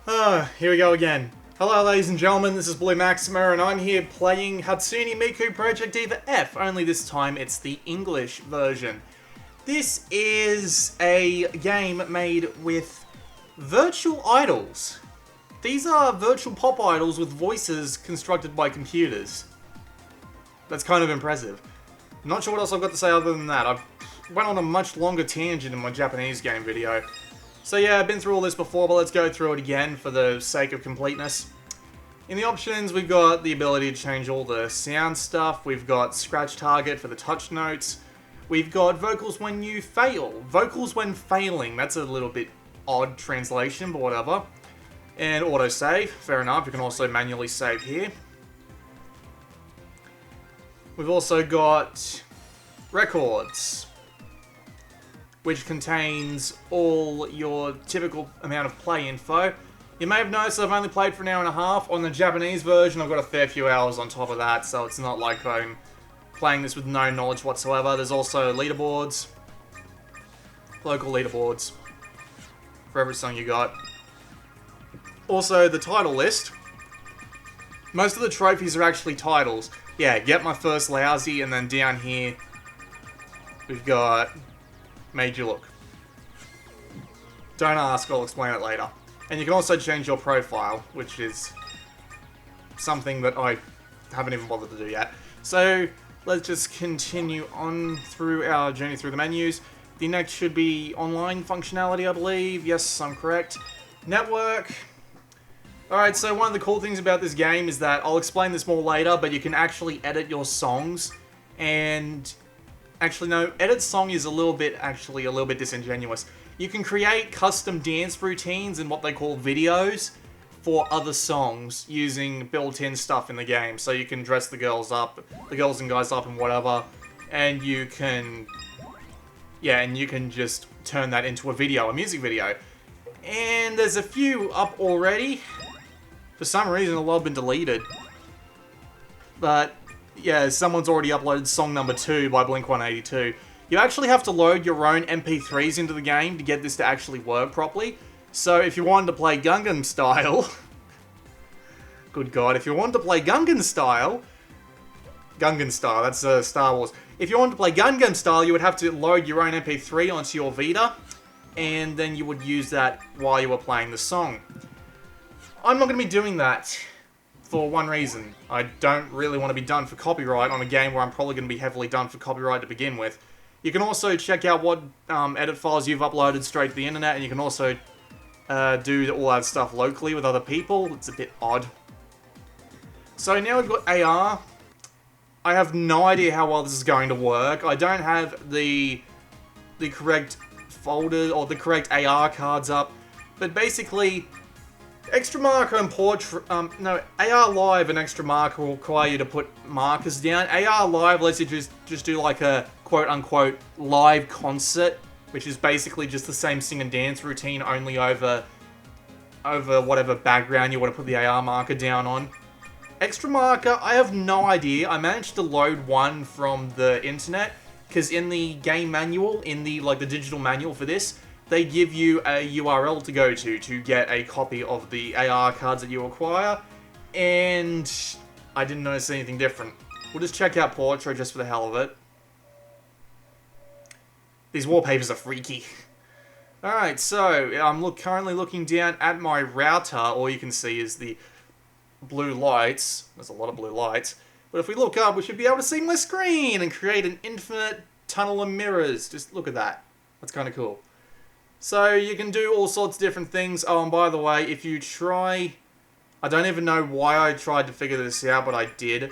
Here we go again. Hello ladies and gentlemen, this is Blue Maxima and I'm here playing Hatsune Miku Project Diva F, only this time it's the English version. This is a game made with virtual idols. These are virtual pop idols with voices constructed by computers. That's kind of impressive. I'm not sure what else I've got to say other than that. I went on a much longer tangent in my Japanese game video. So yeah, I've been through all this before, but let's go through it again for the sake of completeness. In the options, we've got the ability to change all the sound stuff. We've got scratch target for the touch notes. We've got vocals when you fail. Vocals when failing. That's a little bit odd translation, but whatever. And autosave. Fair enough. You can also manually save here. We've also got records, which contains all your typical amount of play info. You may have noticed I've only played for an hour and a half. On the Japanese version, I've got a fair few hours on top of that, so it's not like I'm playing this with no knowledge whatsoever. There's also leaderboards, local leaderboards, for every song you got. Also, the title list. Most of the trophies are actually titles. Yeah, get my first lousy, and then down here, we've got Made You Look. Don't ask, I'll explain it later. And you can also change your profile, which is something that I haven't even bothered to do yet. So, let's just continue on through our journey through the menus. The next should be online functionality, I believe. Yes, I'm correct. Network. Alright, so one of the cool things about this game is that, I'll explain this more later, but you can actually edit your songs, and actually, no, edit song is a little bit disingenuous. You can create custom dance routines and what they call videos for other songs using built-in stuff in the game. So you can dress the girls and guys up and whatever, and you can, just turn that into a video, a music video. And there's a few up already. For some reason, a lot have been deleted. But yeah, someone's already uploaded song number 2 by Blink-182. You actually have to load your own MP3s into the game to get this to actually work properly. So if you wanted to play Gangnam Style... Good God, if you wanted to play Gangnam Style, that's Star Wars. If you wanted to play Gangnam Style, you would have to load your own MP3 onto your Vita, and then you would use that while you were playing the song. I'm not going to be doing that. For one reason, I don't really want to be done for copyright on a game where I'm probably going to be heavily done for copyright to begin with. You can also check out what edit files you've uploaded straight to the internet, and you can also do all that stuff locally with other people. It's a bit odd. So now we've got AR. I have no idea how well this is going to work. I don't have the correct folder or the correct AR cards up, but basically, Extra marker and AR Live and Extra marker will require you to put markers down. AR Live lets you just do like a quote-unquote live concert, which is basically just the same sing and dance routine, only over whatever background you want to put the AR marker down on. Extra marker, I have no idea. I managed to load one from the internet, because in the game manual, in the digital manual for this, they give you a URL to go to get a copy of the AR cards that you require, and I didn't notice anything different. We'll just check out Portrait just for the hell of it. These wallpapers are freaky. Alright, so I'm currently looking down at my router. All you can see is the blue lights. There's a lot of blue lights. But if we look up, we should be able to see my screen and create an infinite tunnel of mirrors. Just look at that. That's kind of cool. So you can do all sorts of different things. Oh, and by the way, if you try... I don't even know why I tried to figure this out, but I did.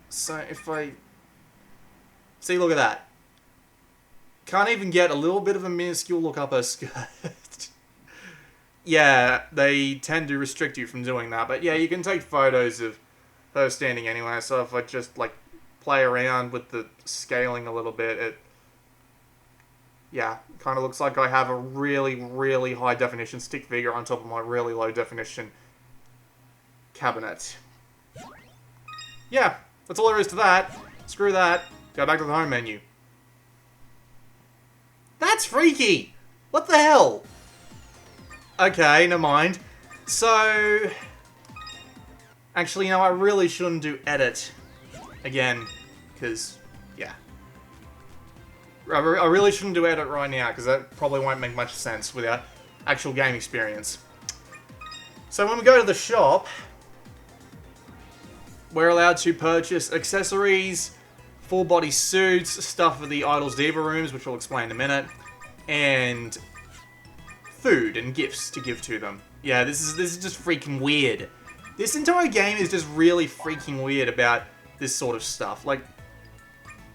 So if I... See, look at that. Can't even get a little bit of a minuscule look up her skirt. Yeah, they tend to restrict you from doing that. But yeah, you can take photos of her standing anywhere. So if I just, play around with the scaling a little bit, it... Yeah, kind of looks like I have a really, really high definition stick figure on top of my really low definition cabinet. Yeah, that's all there is to that. Screw that. Go back to the home menu. That's freaky! What the hell? Okay, never mind. So... Actually, no, I really shouldn't do edit again, because, yeah. I really shouldn't do edit right now, because that probably won't make much sense without actual game experience. So when we go to the shop, we're allowed to purchase accessories, full-body suits, stuff for the Idol's Diva rooms, which I'll explain in a minute, and food and gifts to give to them. Yeah, this is just freaking weird. This entire game is just really freaking weird about this sort of stuff. Like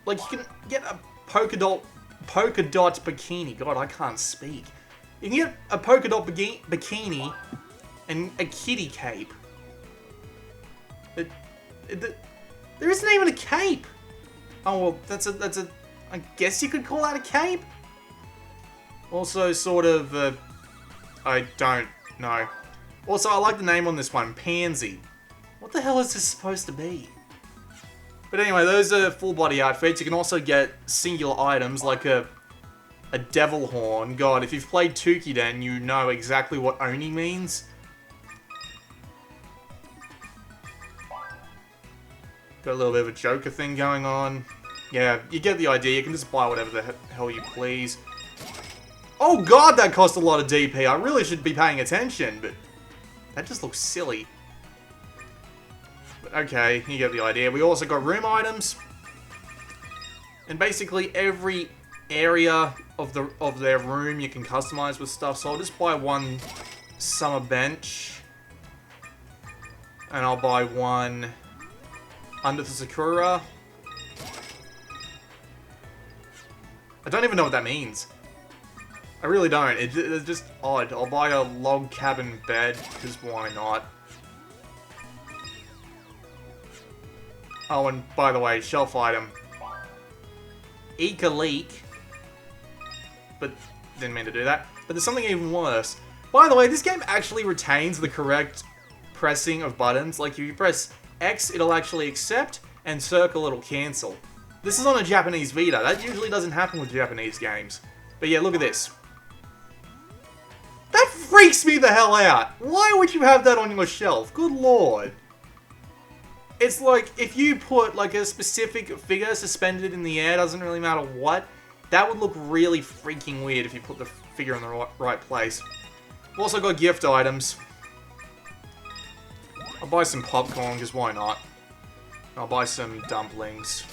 you can get a polka dot bikini. God, I can't speak. You can get a polka dot bikini and a kitty cape. There isn't even a cape. Oh well, that's a. I guess you could call that a cape. Also, sort of. I don't know. Also, I like the name on this one, Pansy. What the hell is this supposed to be? But anyway, those are full body outfits. You can also get singular items like a devil horn. God, if you've played Tukiden, you know exactly what Oni means. Got a little bit of a Joker thing going on. Yeah, you get the idea. You can just buy whatever the hell you please. Oh god, that cost a lot of DP. I really should be paying attention, but that just looks silly. But okay, you get the idea. We also got room items. And basically every area of their room you can customize with stuff. So I'll just buy one summer bench. And I'll buy one under the Sakura. I don't even know what that means. I really don't. It's just odd. I'll buy a log cabin bed, because why not? Oh, and by the way, shelf item. Eke a leak. But, didn't mean to do that. But there's something even worse. By the way, this game actually retains the correct pressing of buttons. Like, if you press X, it'll actually accept, and circle, it'll cancel. This is on a Japanese Vita. That usually doesn't happen with Japanese games. But yeah, look at this. That freaks me the hell out. Why would you have that on your shelf? Good lord. It's like, if you put like a specific figure suspended in the air, doesn't really matter what, that would look really freaking weird if you put the figure in the right place. We've also got gift items. I'll buy some popcorn, because why not? I'll buy some dumplings.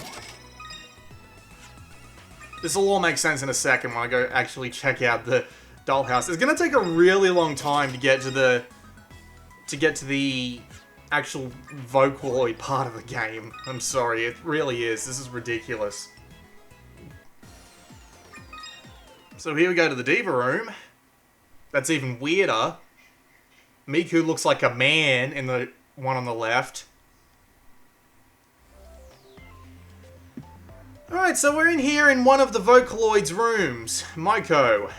This will all make sense in a second when I go actually check out the dollhouse. It's gonna take a really long time to get to the actual Vocaloid part of the game. I'm sorry, it really is. This is ridiculous. So here we go to the Diva room. That's even weirder. Miku looks like a man in the one on the left. Alright, so we're in here in one of the Vocaloid's rooms. Maiko.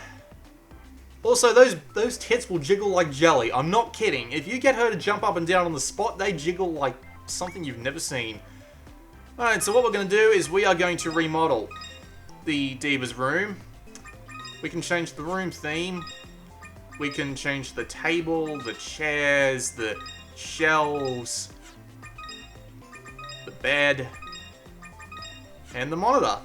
Also, those tits will jiggle like jelly. I'm not kidding. If you get her to jump up and down on the spot, they jiggle like something you've never seen. Alright, so what we're going to do is we are going to remodel the Diva's room. We can change the room theme. We can change the table, the chairs, the shelves, the bed, and the monitor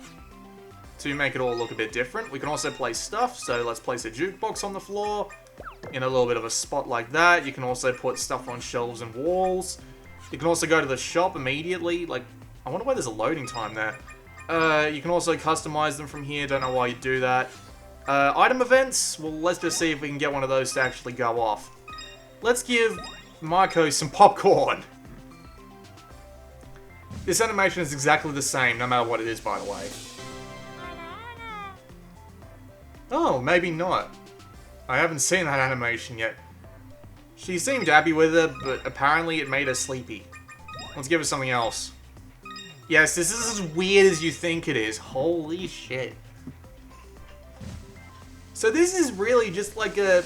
to make it all look a bit different. We can also place stuff, so let's place a jukebox on the floor in a little bit of a spot like that. You can also put stuff on shelves and walls. You can also go to the shop immediately. Like, I wonder why there's a loading time there. You can also customize them from here. Don't know why you do that. Item events? Well, let's just see if we can get one of those to actually go off. Let's give Marco some popcorn. This animation is exactly the same, no matter what it is, by the way. Oh, maybe not. I haven't seen that animation yet. She seemed happy with it, but apparently it made her sleepy. Let's give her something else. Yes, this is as weird as you think it is. Holy shit. So this is really just like a...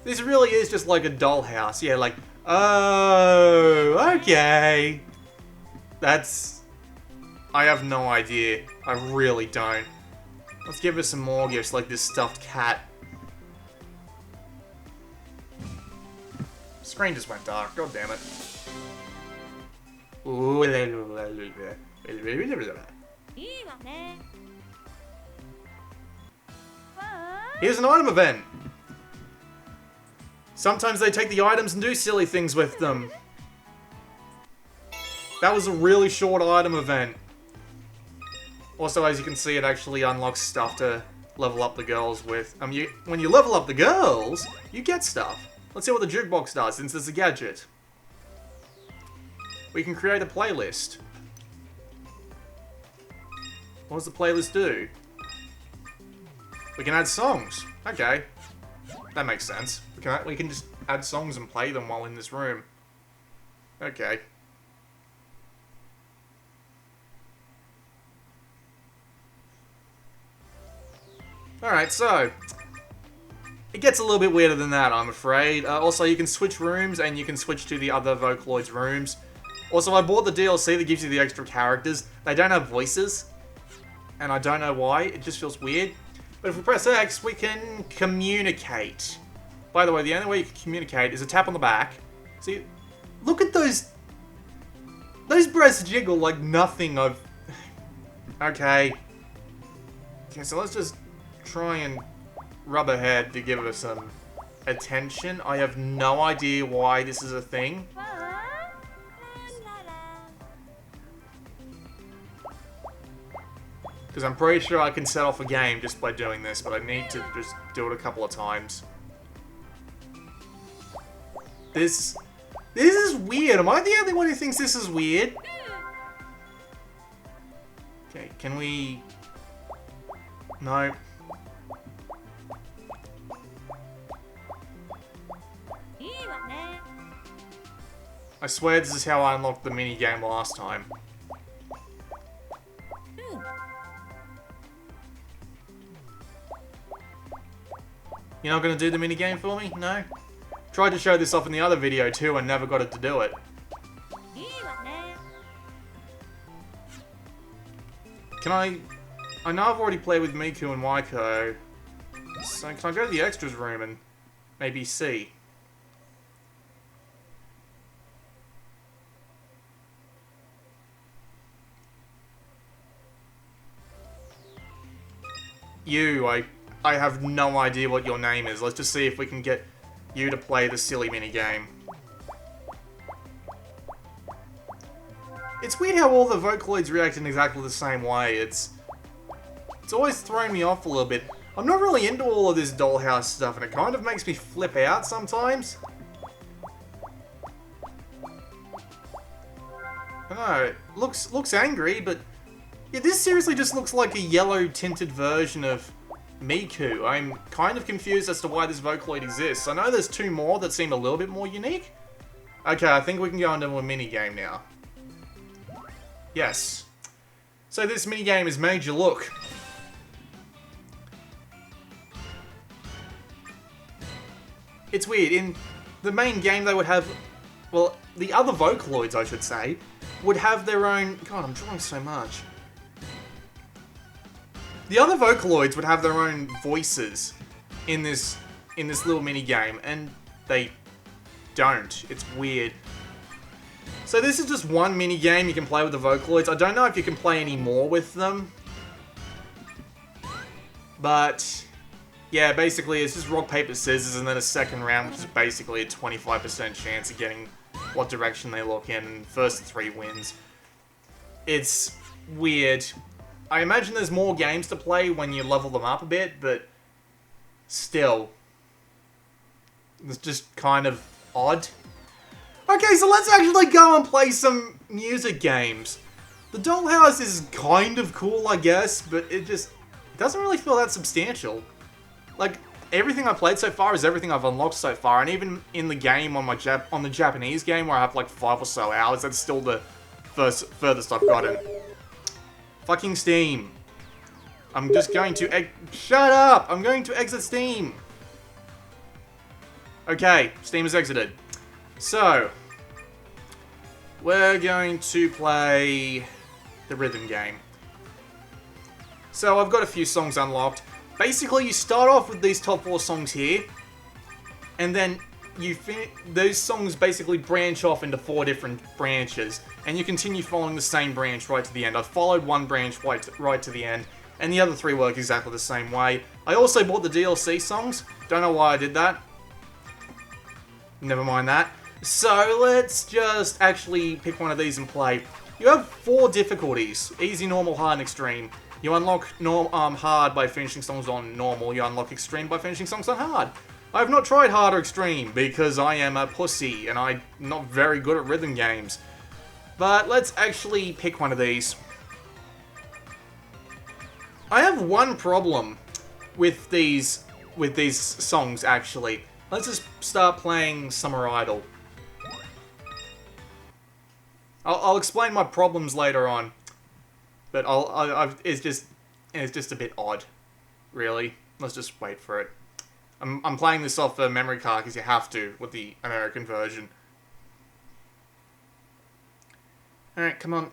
This really is just like a dollhouse. Yeah, like... Oh, okay. That's... I have no idea. I really don't. Let's give her some more gifts, like this stuffed cat. Screen just went dark. God damn it. Here's an item event. Sometimes they take the items and do silly things with them. That was a really short item event. Also, as you can see, it actually unlocks stuff to level up the girls with. When you level up the girls, you get stuff. Let's see what the jukebox does, since it's a gadget. We can create a playlist. What does the playlist do? We can add songs. Okay. That makes sense. We can just add songs and play them while in this room. Okay. Alright, so... it gets a little bit weirder than that, I'm afraid. Also, you can switch rooms, and you can switch to the other Vocaloid's rooms. Also, I bought the DLC that gives you the extra characters. They don't have voices. And I don't know why. It just feels weird. But if we press X, we can communicate. By the way, the only way you can communicate is a tap on the back. See, look at those... those breasts jiggle like nothing I've... Okay. Okay, so let's just try and rub her head to give her some attention. I have no idea why this is a thing. Because I'm pretty sure I can set off a game just by doing this, but I need to just do it a couple of times. This is weird. Am I the only one who thinks this is weird? Okay, can we... No. I swear this is how I unlocked the minigame last time. You're not gonna do the minigame for me? No? Tried to show this off in the other video too and never got it to do it. Can I know I've already played with Miku and Waiko. So can I go to the extras room and maybe see? You, I have no idea what your name is. Let's just see if we can get you to play the silly minigame. It's weird how all the Vocaloids react in exactly the same way. It's always thrown me off a little bit. I'm not really into all of this dollhouse stuff, and it kind of makes me flip out sometimes. I don't know, it looks angry, but yeah, this seriously just looks like a yellow tinted version of Miku. I'm kind of confused as to why this Vocaloid exists. I know there's two more that seem a little bit more unique. Okay, I think we can go into a minigame now. Yes. So this minigame is Major Look. It's weird. In the main game, they would have... well, the other Vocaloids, I should say, would have their own... God, I'm drawing so much. The other Vocaloids would have their own voices in this little minigame, and they don't. It's weird. So this is just one minigame you can play with the Vocaloids. I don't know if you can play any more with them. But yeah, basically it's just rock, paper, scissors, and then a second round, which is basically a 25% chance of getting what direction they look in, and first 3 wins. It's weird. I imagine there's more games to play when you level them up a bit, but still, it's just kind of odd. Okay, so let's actually go and play some music games. The Dollhouse is kind of cool, I guess, but it doesn't really feel that substantial. Like, everything I've played so far is everything I've unlocked so far, and even in the game on the Japanese game where I have like 5 or so hours, that's still the furthest I've gotten. Fucking Steam. I'm just going to shut up! I'm going to exit Steam! Okay, Steam is exited. So, we're going to play the rhythm game. So, I've got a few songs unlocked. Basically, you start off with these top 4 songs here, and then those songs basically branch off into 4 different branches, and you continue following the same branch right to the end. I've followed one branch right to the end, and the other 3 work exactly the same way. I also bought the DLC songs. Don't know why I did that. Never mind that. So let's just actually pick one of these and play. You have 4 difficulties: easy, normal, hard, and extreme. You unlock hard by finishing songs on normal. You unlock extreme by finishing songs on hard. I have not tried hard or extreme because I am a pussy and I'm not very good at rhythm games. But let's actually pick one of these. I have one problem with these songs, actually. Let's just start playing Summer Idol. I'll explain my problems later on, but it's just a bit odd, really. Let's just wait for it. I'm playing this off a memory card because you have to with the American version. Alright, come on.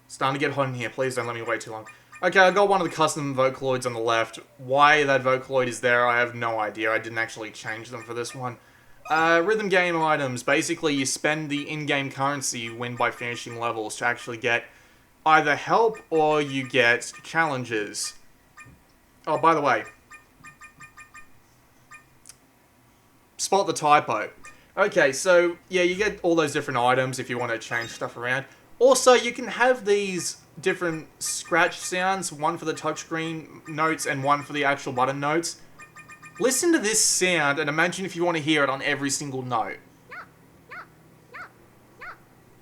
It's starting to get hot in here. Please don't let me wait too long. Okay, I got one of the custom Vocaloids on the left. Why that Vocaloid is there, I have no idea. I didn't actually change them for this one. Rhythm game items. Basically, you spend the in-game currency you win by finishing levels to actually get either help or you get challenges. Oh, by the way. Spot the typo. Okay, so, yeah, you get all those different items if you want to change stuff around. Also, you can have these different scratch sounds, one for the touchscreen notes and one for the actual button notes. Listen to this sound and imagine if you want to hear it on every single note.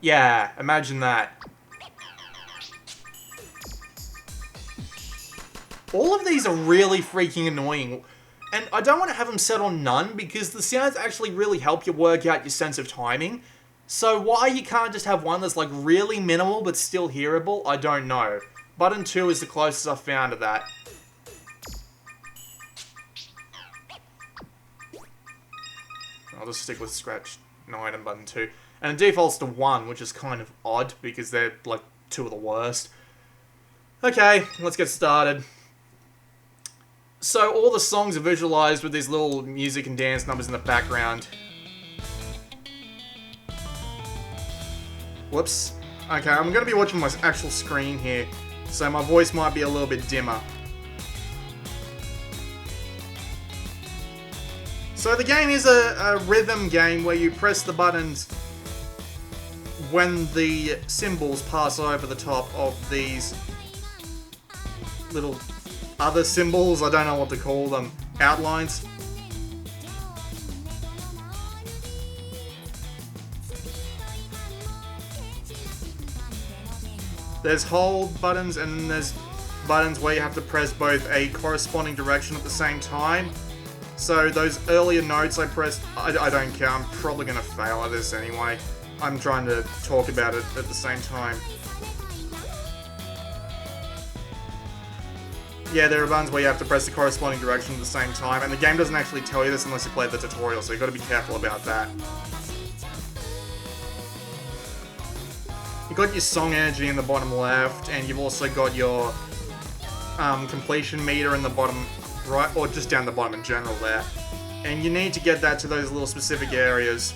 Yeah, imagine that. All of these are really freaking annoying. And I don't want to have them set on none because the sounds actually really help you work out your sense of timing. So why you can't just have one that's like really minimal but still hearable, I don't know. Button 2 is the closest I've found to that. I'll just stick with scratch 9 and button 2. And it defaults to 1, which is kind of odd because they're like 2 of the worst. Okay, let's get started. So all the songs are visualized with these little music and dance numbers in the background. Whoops. Okay, I'm going to be watching my actual screen here, so my voice might be a little bit dimmer. So the game is a rhythm game where you press the buttons when the symbols pass over the top of these little other symbols, I don't know what to call them, outlines. There's hold buttons and there's buttons where you have to press both a corresponding direction at the same time. So those earlier notes I pressed, I don't care, I'm probably going to fail at this anyway. I'm trying to talk about it at the same time. Yeah, there are buttons where you have to press the corresponding direction at the same time, and the game doesn't actually tell you this unless you play the tutorial, so you've got to be careful about that. You've got your song energy in the bottom left, and you've also got your completion meter in the bottom right, or just down the bottom in general there. And you need to get that to those little specific areas.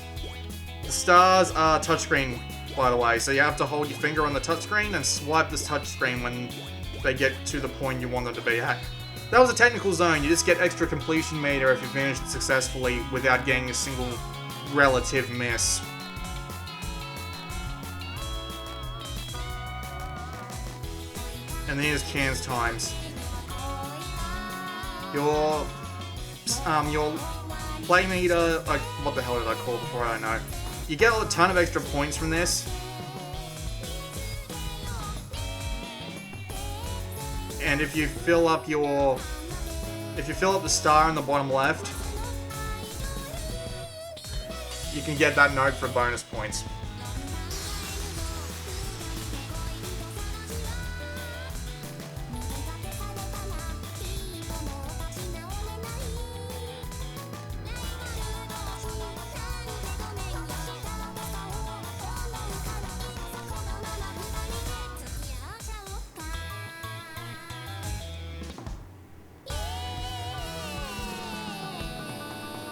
The stars are touchscreen, by the way, so you have to hold your finger on the touchscreen and swipe this touchscreen when they get to the point you want them to be at. That was a technical zone. You just get extra completion meter if you finish it successfully without getting a single relative miss. And then here's chance times. Your play meter, like, what the hell did I call it before? I don't know. You get a ton of extra points from this. And if you fill up the star in the bottom left, you can get that note for bonus points.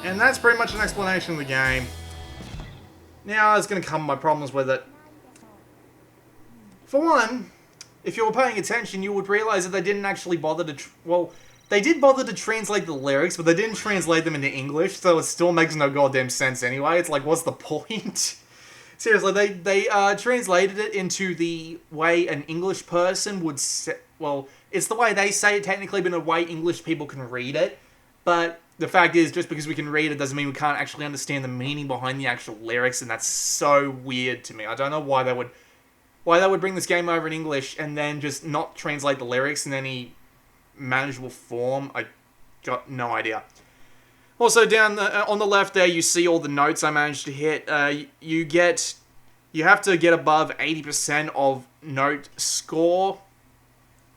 And that's pretty much an explanation of the game. Now, there's going to come my problems with it. For one, if you were paying attention, you would realize that they didn't actually bother to... well, they did bother to translate the lyrics, but they didn't translate them into English, so it still makes no goddamn sense anyway. It's like, what's the point? Seriously, they translated it into the way an English person would say... well, it's the way they say it technically, but in a way English people can read it. But the fact is, just because we can read it doesn't mean we can't actually understand the meaning behind the actual lyrics, and that's so weird to me. I don't know why they would bring this game over in English and then just not translate the lyrics in any manageable form. I got no idea. Also, down on the left there, you see all the notes I managed to hit. You have to get above 80% of note score.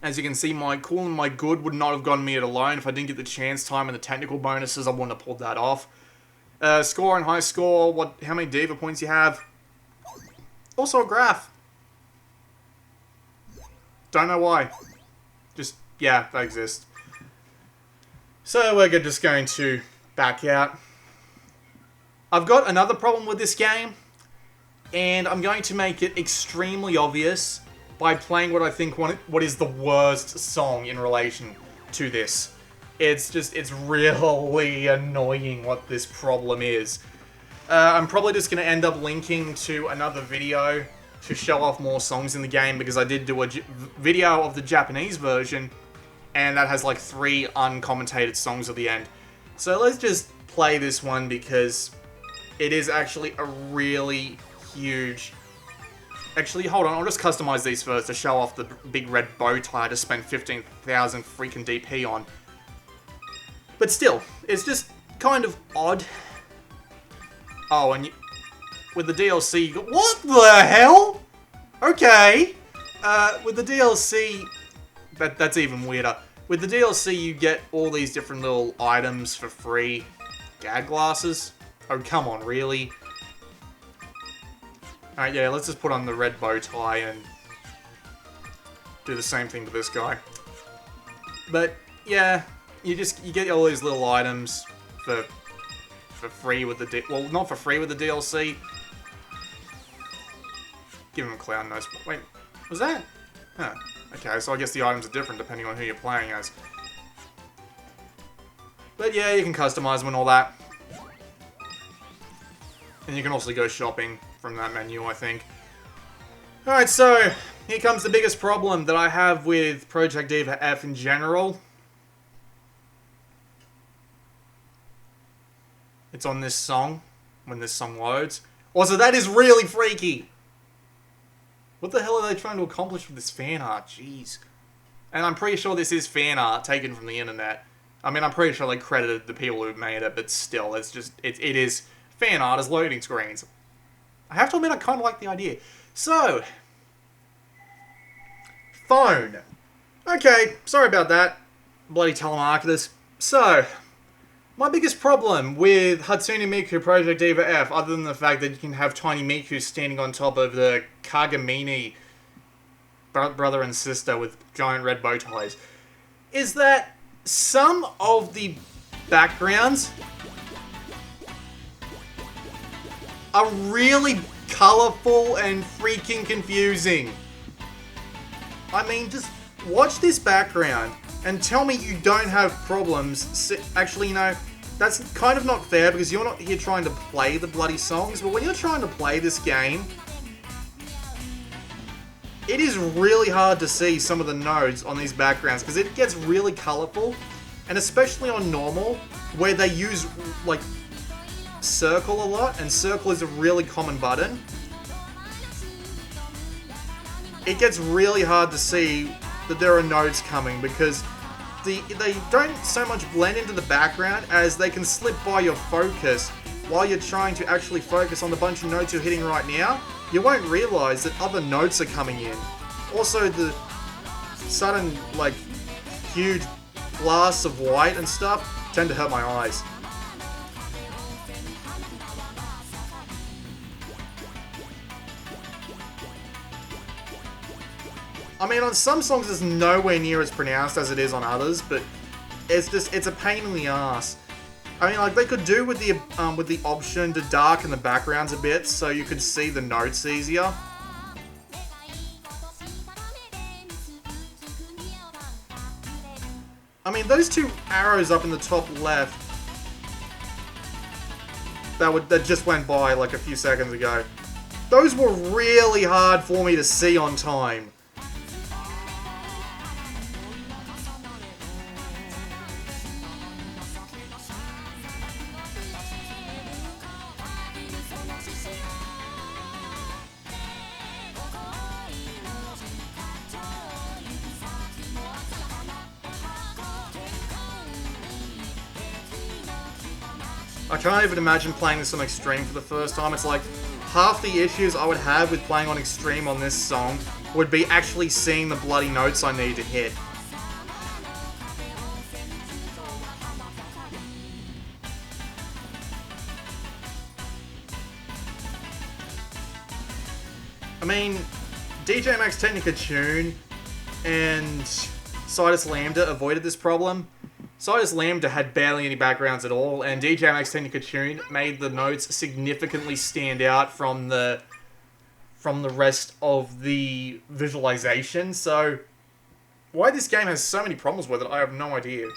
As you can see, my cool and my good would not have gotten me it alone. If I didn't get the chance time and the technical bonuses, I wouldn't have pulled that off. Score and high score, how many Diva points you have. Also a graph. Don't know why. Just, yeah, they exist. So we're just going to back out. I've got another problem with this game, and I'm going to make it extremely obvious by playing what I think what is the worst song in relation to this. It's really annoying what this problem is. I'm probably just going to end up linking to another video to show off more songs in the game, because I did do a video of the Japanese version, and that has like 3 uncommentated songs at the end. So let's just play this one, because it is actually a really huge... Actually, hold on, I'll just customize these first to show off the big red bow tie to spend 15,000 freaking DP on. But still, it's just kind of odd. Oh, and with the DLC, you got... what the hell? Okay. With the DLC, that's even weirder. With the DLC, you get all these different little items for free. Gag glasses? Oh, come on, really? Alright, yeah, let's just put on the red bow tie and do the same thing to this guy. But, yeah, you get all these little items for free with the... well, not for free with the DLC. Give him a clown nose. Wait, was that? Huh. Okay, so I guess the items are different depending on who you're playing as. But yeah, you can customize them and all that. And you can also go shopping from that menu, I think. Alright, so here comes the biggest problem that I have with Project Diva F in general. It's on this song, when this song loads. Also, that is really freaky! What the hell are they trying to accomplish with this fan art? Jeez. And I'm pretty sure this is fan art taken from the internet. I mean, I'm pretty sure they credited the people who made it, but still, it's just, it is fan art as loading screens. I have to admit, I kind of like the idea. So, phone. Okay, sorry about that, bloody telemarketers. So, my biggest problem with Hatsune Miku Project Diva F, other than the fact that you can have tiny Miku standing on top of the Kagamini brother and sister with giant red bow ties, is that some of the backgrounds are really colourful and freaking confusing. I mean, just watch this background and tell me you don't have problems. Actually, you know, that's kind of not fair, because you're not here trying to play the bloody songs, but when you're trying to play this game, it is really hard to see some of the nodes on these backgrounds, because it gets really colourful, and especially on normal, where they use, like, circle a lot, and circle is a really common button. It gets really hard to see that there are nodes coming, because they don't so much blend into the background as they can slip by your focus while you're trying to actually focus on the bunch of notes you're hitting right now. You won't realise that other notes are coming in. Also, the sudden, like, huge blasts of white and stuff tend to hurt my eyes. I mean, on some songs it's nowhere near as pronounced as it is on others, but it's a pain in the ass. I mean, like, they could do with the option to darken the backgrounds a bit so you could see the notes easier. I mean, those two arrows up in the top left that just went by like a few seconds ago, those were really hard for me to see on time. I can't even imagine playing this on Extreme for the first time. It's like, half the issues I would have with playing on Extreme on this song would be actually seeing the bloody notes I need to hit. I mean, DJ Max Technica Tune and Sidus Lambda avoided this problem. Sidus Lambda had barely any backgrounds at all, and DJ Max Technica Tune made the notes significantly stand out from the rest of the visualization. So, why this game has so many problems with it, I have no idea.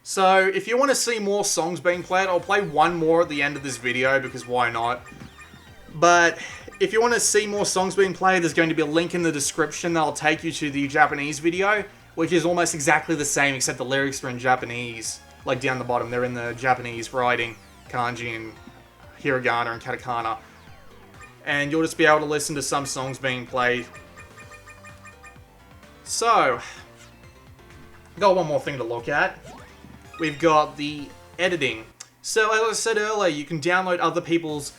So, if you want to see more songs being played, I'll play one more at the end of this video, because why not? But if you want to see more songs being played, there's going to be a link in the description that'll take you to the Japanese video, which is almost exactly the same, except the lyrics are in Japanese. Like, down the bottom, they're in the Japanese writing, kanji and hiragana and katakana. And you'll just be able to listen to some songs being played. So, got one more thing to look at. We've got the editing. So, as I said earlier, you can download other people's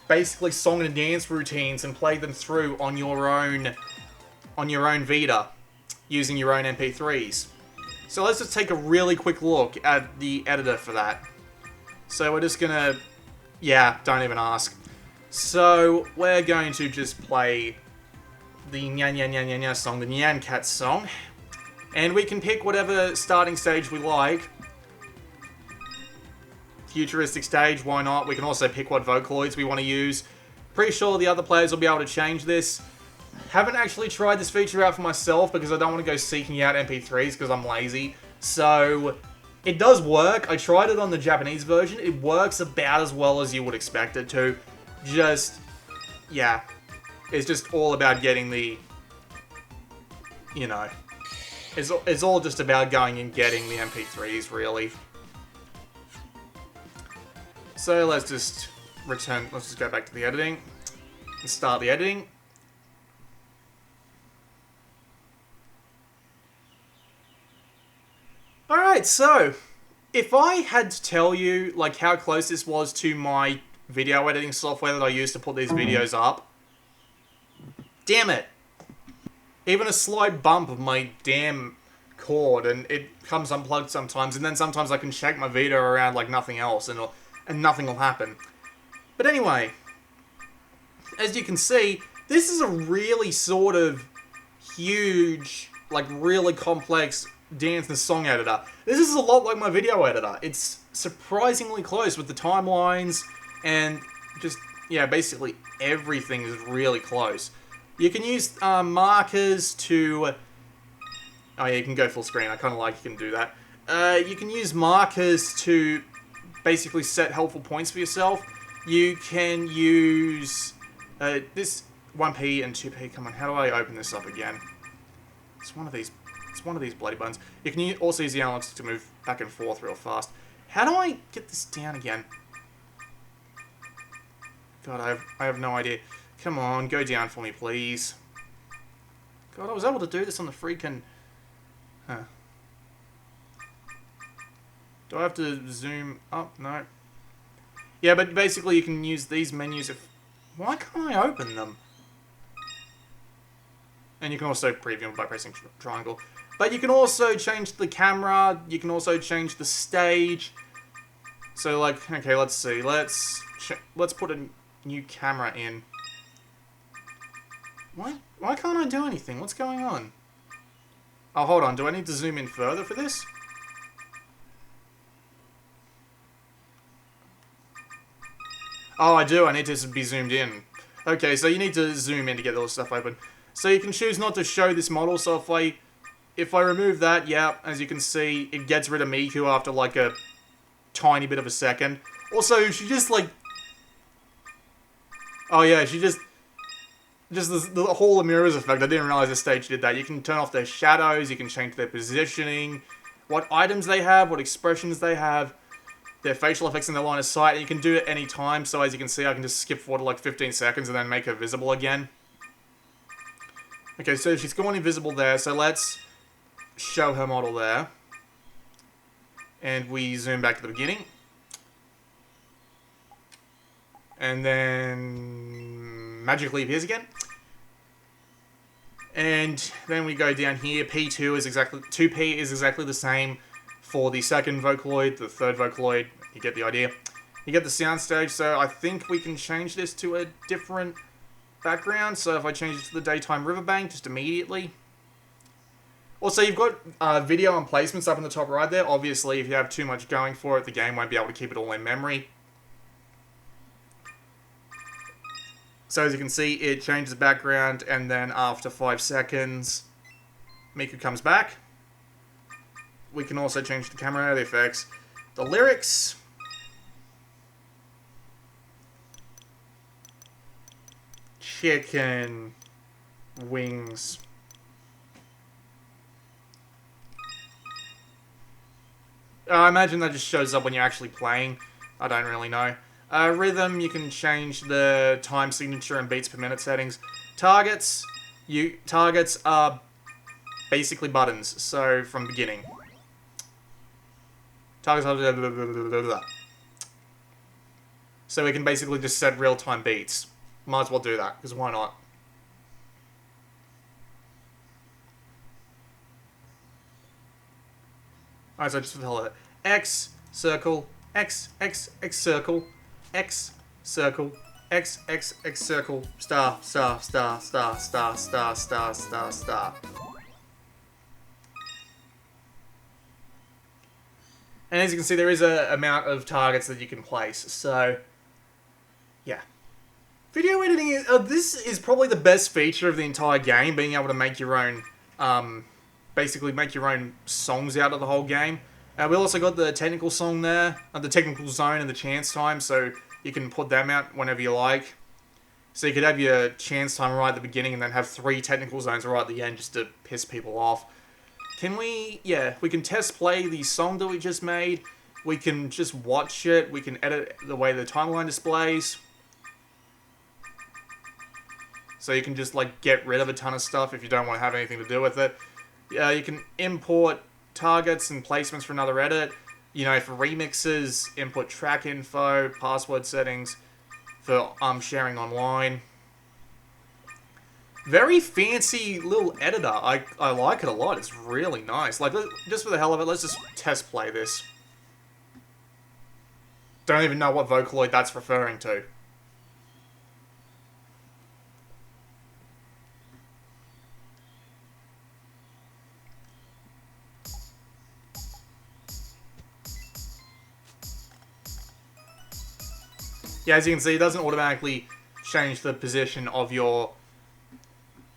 basically song and dance routines and play them through on your own Vita using your own MP3s. So let's just take a really quick look at the editor for that. So we're just gonna, yeah, don't even ask. So we're going to just play the Nyan Nyan Nyan Nyan Nyan song, the Nyan Cat song, and we can pick whatever starting stage we like. Futuristic stage, why not? We can also pick what Vocaloids we want to use. Pretty sure the other players will be able to change this. Haven't actually tried this feature out for myself because I don't want to go seeking out MP3s because I'm lazy. So, it does work. I tried it on the Japanese version. It works about as well as you would expect it to. Just, yeah. It's just all about getting the, you know. It's all just about going and getting the MP3s, really. So let's just go back to the editing and start the editing. Alright, so if I had to tell you like how close this was to my video editing software that I use to put these videos up, damn it. Even a slight bump of my damn cord and it comes unplugged sometimes, and then sometimes I can shake my Vita around like nothing else and nothing will happen. But anyway, as you can see, this is a really sort of huge, like really complex dance and song editor. This is a lot like my video editor. It's surprisingly close with the timelines and just, yeah, basically everything is really close. You can use markers to... Oh yeah, you can go full screen. I kind of like you can do that. You can use markers to basically set helpful points for yourself. You can use this 1p and 2p. Come on, how do I open this up again? It's one of these bloody buttons. You can also use the analog stick to move back and forth real fast. How do I get this down again? God, I have no idea. Come on, go down for me, please. God, I was able to do this on the freaking... Huh. Do I have to zoom up? No. Yeah, but basically you can use these menus if... Why can't I open them? And you can also preview them by pressing triangle. But you can also change the camera, you can also change the stage. So like, okay, let's see. Let's put a new camera in. Why can't I do anything? What's going on? Oh, hold on. Do I need to zoom in further for this? Oh, I do. I need to be zoomed in. Okay, so you need to zoom in to get all this stuff open. So you can choose not to show this model. So if I remove that, yeah, as you can see, it gets rid of Miku after like a tiny bit of a second. Also, she just like... Oh yeah, she just the whole mirrors effect. I didn't realize this stage did that. You can turn off their shadows, you can change their positioning, what items they have, what expressions they have, their facial effects in their line of sight, and you can do it any time. So as you can see, I can just skip forward to like 15 seconds and then make her visible again. Okay, so she's gone invisible there, so let's show her model there. And we zoom back to the beginning. And then magically appears again. And then we go down here. P2 is exactly 2P is exactly the same for the second Vocaloid, the third Vocaloid. You get the idea. You get the soundstage. So I think we can change this to a different background. So if I change it to the daytime riverbank, just immediately. Also, you've got video and placements up in the top right there. Obviously, if you have too much going for it, the game won't be able to keep it all in memory. So as you can see, it changes the background, and then after 5 seconds, Miku comes back. We can also change the camera, the effects, the lyrics. Chicken wings. I imagine that just shows up when you're actually playing. I don't really know. Rhythm, you can change the time signature and beats per minute settings. Targets are basically buttons, so from beginning. Targets are blah, blah, blah, blah, blah. So we can basically just set real-time beats. Might as well do that, because why not? Alright, so just for the hell of it. X, circle, X, X, X, circle, X, circle, X, X, X, circle, star, star, star, star, star, star, star, star, star. And as you can see, there is an amount of targets that you can place, so, yeah. Video editing, this is probably the best feature of the entire game, being able to make your own, basically make your own songs out of the whole game. We also got the technical song there, the technical zone and the chance time, so you can put them out whenever you like. So you could have your chance time right at the beginning and then have 3 technical zones right at the end just to piss people off. Can we... yeah, we can test play the song that we just made. We can just watch it. We can edit the way the timeline displays. So you can just, like, get rid of a ton of stuff if you don't want to have anything to do with it. You can import targets and placements for another edit. You know, for remixes, input track info, password settings, for sharing online. Very fancy little editor. I like it a lot. It's really nice. Like, just for the hell of it, let's just test play this. Don't even know what Vocaloid that's referring to. Yeah, as you can see, it doesn't automatically change the position of your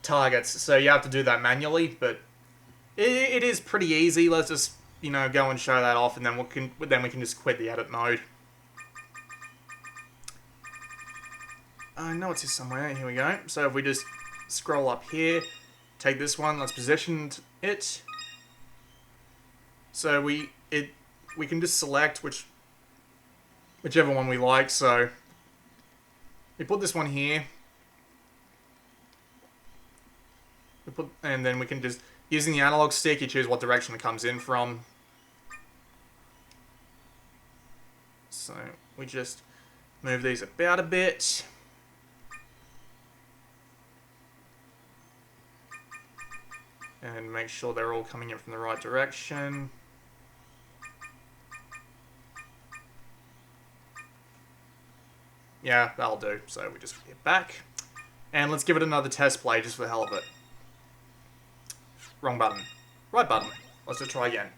targets, so you have to do that manually, but it is pretty easy. Let's just, you know, go and show that off, and then we can just quit the edit mode. I know it's here somewhere. Here we go. So if we just scroll up here, take this one, let's position it. So we can just select whichever one we like. So we put this one here. And then we can just, using the analog stick, you choose what direction it comes in from. So we just move these about a bit. And make sure they're all coming in from the right direction. Yeah, that'll do. So we just get back. And let's give it another test play just for the hell of it. Wrong button. Right button. Let's just try again.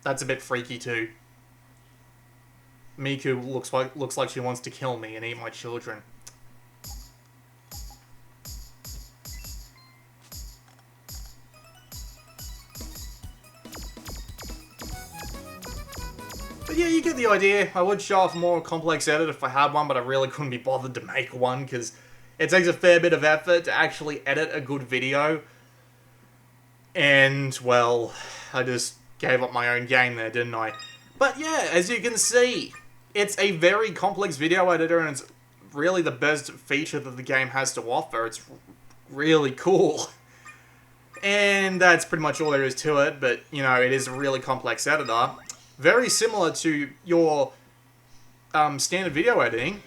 That's a bit freaky too. Miku looks like she wants to kill me and eat my children. But yeah, you get the idea. I would show off a more complex edit if I had one, but I really couldn't be bothered to make one because it takes a fair bit of effort to actually edit a good video. And, well, I just gave up my own game there, didn't I? But yeah, as you can see, it's a very complex video editor and it's really the best feature that the game has to offer. It's really cool. And that's pretty much all there is to it, but, you know, it is a really complex editor. Very similar to your standard video editing.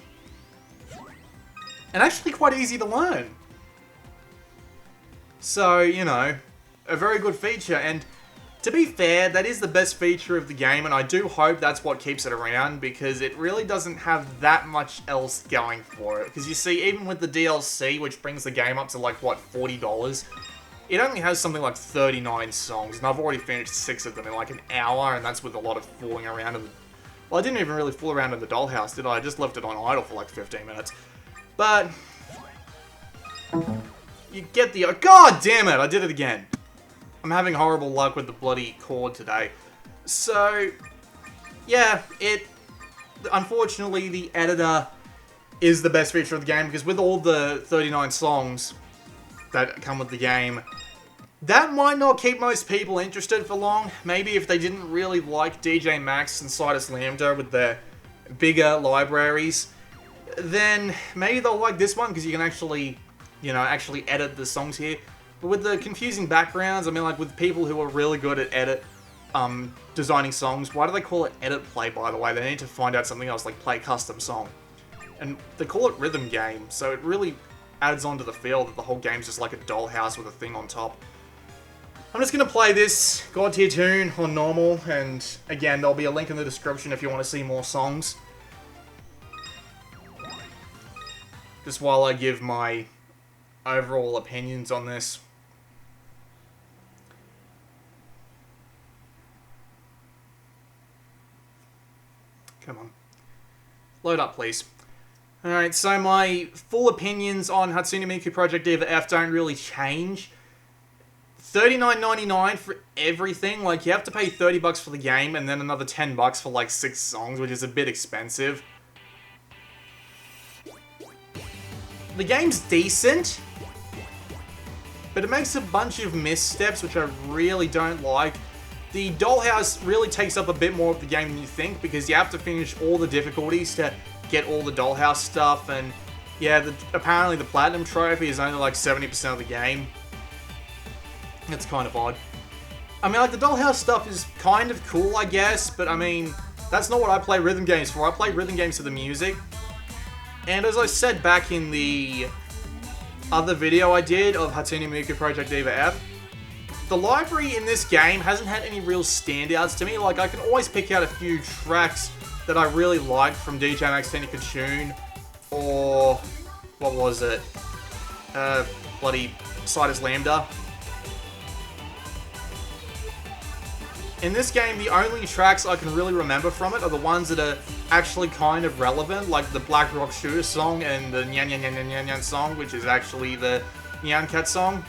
And actually quite easy to learn. So, you know, a very good feature. And to be fair, that is the best feature of the game. And I do hope that's what keeps it around. Because it really doesn't have that much else going for it. Because you see, even with the DLC, which brings the game up to like, what, $40? It only has something like 39 songs, and I've already finished 6 of them in like an hour, and that's with a lot of fooling around in the... Well, I didn't even really fool around in the dollhouse, did I? I just left it on idle for like 15 minutes. But... you get the... God damn it! I did it again. I'm having horrible luck with the bloody cord today. So... yeah, unfortunately, the editor is the best feature of the game, because with all the 39 songs that come with the game, that might not keep most people interested for long. Maybe if they didn't really like DJ Max and Sidus Lambda with their bigger libraries, then maybe they'll like this one because you can actually, you know, actually edit the songs here. But with the confusing backgrounds, I mean, like with people who are really good at designing songs, why do they call it edit play, by the way? They need to find out something else, like play custom song. And they call it rhythm game, so it really adds on to the feel that the whole game's just like a dollhouse with a thing on top. I'm just going to play this God tier tune on normal, and again, there'll be a link in the description if you want to see more songs. Just while I give my overall opinions on this. Come on. Load up, please. Alright, so my full opinions on Hatsune Miku Project Diva F don't really change. $39.99 for everything. Like, you have to pay $30 for the game and then another $10 for like 6 songs, which is a bit expensive. The game's decent, but it makes a bunch of missteps, which I really don't like. The dollhouse really takes up a bit more of the game than you think, because you have to finish all the difficulties to get all the dollhouse stuff, and yeah, apparently the platinum trophy is only like 70% of the game. It's kind of odd. I mean, like, the dollhouse stuff is kind of cool, I guess, but I mean, that's not what I play rhythm games for. I play rhythm games for the music. And as I said back in the other video I did of Hatsune Miku Project Diva F, the library in this game hasn't had any real standouts to me. Like, I can always pick out a few tracks that I really liked from DJ Max Technica Tune, or what was it? Bloody Sidus Lambda. In this game, the only tracks I can really remember from it are the ones that are actually kind of relevant, like the Black Rock Shooter song and the Nyan Nyan Nyan Nyan Nyan song, which is actually the Nyan Cat song.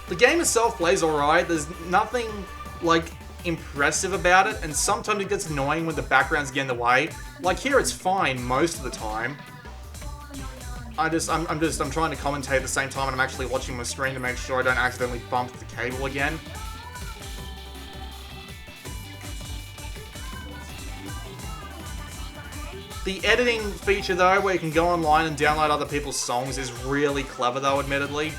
The game itself plays alright. There's nothing, like, impressive about it, and sometimes it gets annoying when the backgrounds get in the way. Like here, it's fine most of the time. I'm trying to commentate at the same time, and I'm actually watching my screen to make sure I don't accidentally bump the cable again. The editing feature, though, where you can go online and download other people's songs, is really clever, though, admittedly.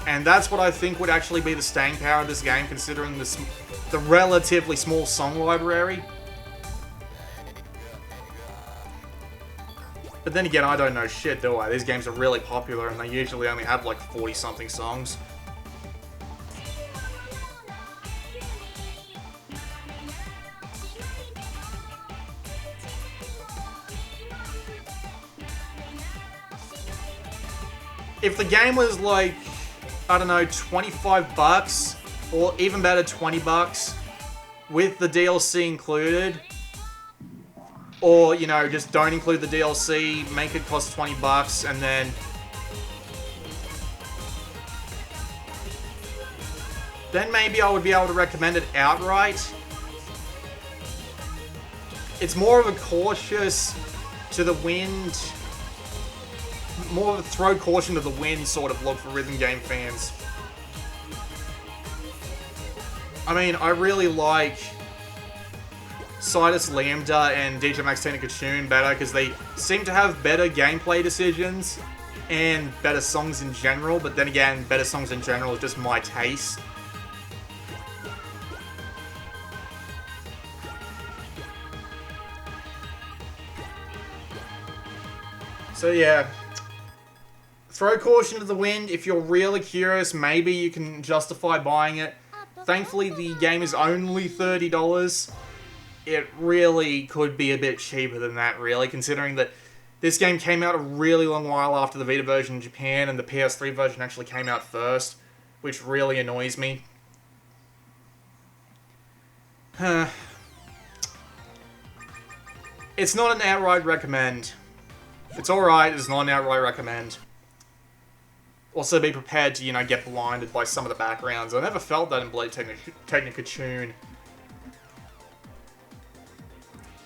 And that's what I think would actually be the staying power of this game, considering the relatively small song library. But then again, I don't know shit, do I? These games are really popular, and they usually only have like 40-something songs. if the game was like, I don't know, 25 bucks, or even better, 20 bucks, with the DLC included, or, you know, just don't include the DLC, make it cost 20 bucks, and then maybe I would be able to recommend it outright. It's more of a cautious to the wind, more of a throw caution to the wind sort of look for rhythm game fans. I mean, I really like Sidus Lambda and DJ Max Technical Tune better because they seem to have better gameplay decisions and better songs in general, but then again, better songs in general is just my taste. So yeah, throw caution to the wind. If you're really curious, maybe you can justify buying it. Thankfully, the game is only $30. It really could be a bit cheaper than that, really, considering that this game came out a really long while after the Vita version in Japan, and the PS3 version actually came out first, which really annoys me. It's not an outright recommend. It's alright, it's not an outright recommend. Also be prepared to, you know, get blinded by some of the backgrounds. I never felt that in Blade Technica Tune.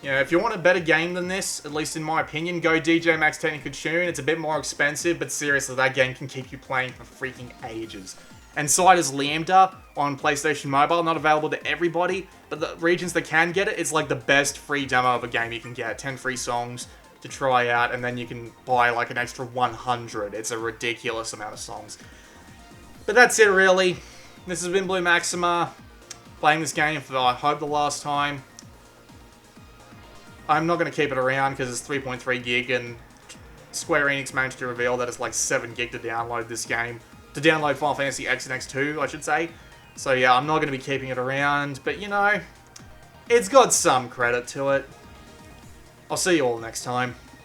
You know, if you want a better game than this, at least in my opinion, go DJ Max Technica Tune. It's a bit more expensive, but seriously, that game can keep you playing for freaking ages. And Sidus Lambda on PlayStation Mobile, not available to everybody, but the regions that can get it, it's like the best free demo of a game you can get. 10 free songs to try out, and then you can buy like an extra 100. It's a ridiculous amount of songs. But that's it, really. This has been Blue Maxima, playing this game for, I hope, the last time. I'm not going to keep it around because it's 3.3 gig, and Square Enix managed to reveal that it's like 7 gig to download this game. To download Final Fantasy X and X2, I should say. So yeah, I'm not going to be keeping it around, but you know, it's got some credit to it. I'll see you all next time.